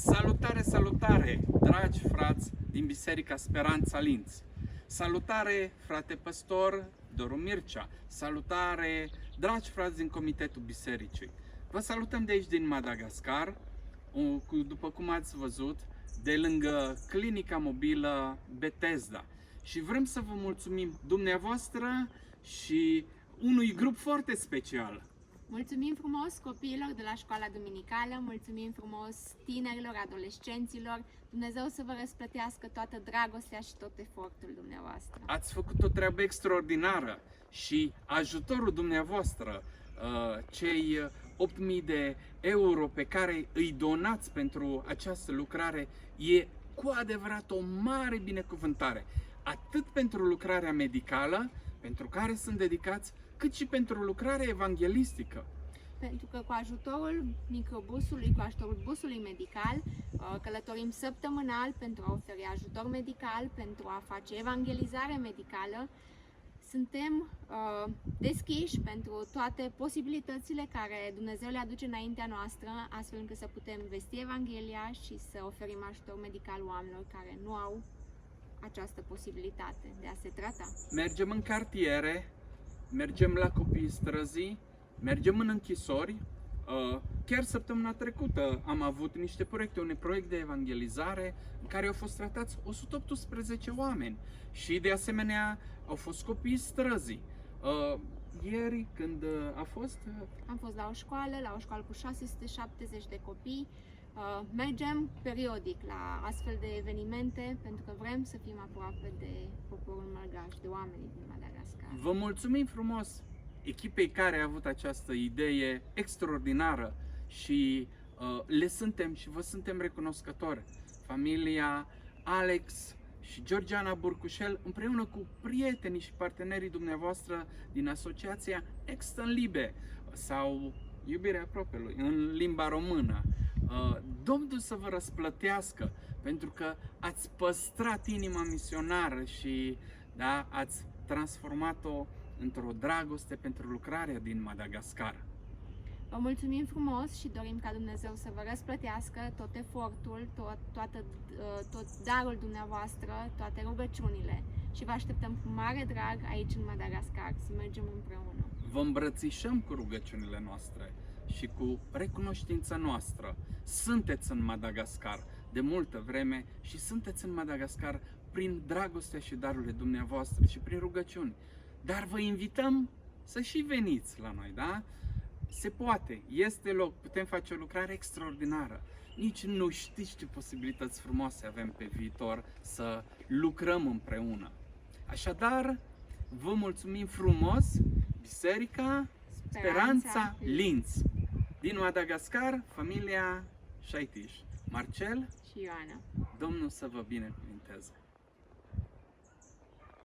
Salutare, salutare, dragi frați din Biserica Speranța Linz! Salutare, frate păstor Doru Mircea! Salutare, dragi frați din Comitetul Bisericii! Vă salutăm de aici din Madagascar, după cum ați văzut, de lângă clinica mobilă Bethesda. Și vrem să vă mulțumim dumneavoastră și unui grup foarte special. Mulțumim frumos copiilor de la școala duminicală, mulțumim frumos tinerilor, adolescenților. Dumnezeu să vă răsplătească toată dragostea și tot efortul dumneavoastră. Ați făcut o treabă extraordinară și ajutorul dumneavoastră, cei 8.000 de euro pe care îi donați pentru această lucrare, e cu adevărat o mare binecuvântare. Atât pentru lucrarea medicală, pentru care sunt dedicați, cât și pentru lucrarea evanghelistică. Pentru că cu ajutorul microbusului, cu ajutorul busului medical, călătorim săptămânal pentru a oferi ajutor medical, pentru a face evangelizare medicală. Suntem deschiși pentru toate posibilitățile care Dumnezeu le aduce înaintea noastră, astfel încât să putem vesti Evanghelia și să oferim ajutor medical oamenilor care nu au această posibilitate de a se trata. Mergem în cartiere, mergem la copiii străzii, mergem în închisori. Chiar săptămâna trecută am avut niște proiecte, un proiect de evangelizare în care au fost tratați 118 oameni și de asemenea au fost copiii străzii. Ieri când a fost? Am fost la o școală cu 670 de copii. Mergem periodic la astfel de evenimente pentru că vrem să fim aproape de poporul mălgaș, de oamenii din Madagascar. Vă mulțumim frumos echipei care a avut această idee extraordinară și le suntem și vă suntem recunoscători. Familia Alex și Georgiana Burcușel, împreună cu prietenii și partenerii dumneavoastră din asociația Extern Libe sau Iubirea Apropielui în limba română. Domnul să vă răsplătească pentru că ați păstrat inima misionară și ați transformat-o într-o dragoste pentru lucrarea din Madagascar. Vă mulțumim frumos și dorim ca Dumnezeu să vă răsplătească tot efortul, tot darul dumneavoastră, toate rugăciunile și vă așteptăm cu mare drag aici în Madagascar să mergem împreună. Vă îmbrățișăm cu rugăciunile noastre și cu recunoștința noastră. Sunteți în Madagascar de multă vreme și sunteți în Madagascar prin dragostea și darurile dumneavoastră și prin rugăciuni. Dar vă invităm să și veniți la noi, da? Se poate, este loc, putem face o lucrare extraordinară. Nici nu știți ce posibilități frumoase avem pe viitor să lucrăm împreună. Așadar, vă mulțumim frumos, Biserica Speranța Linz. Din Madagascar, familia Șaitiș, Marcel și Ioana. Domnul să vă binecuvinteze!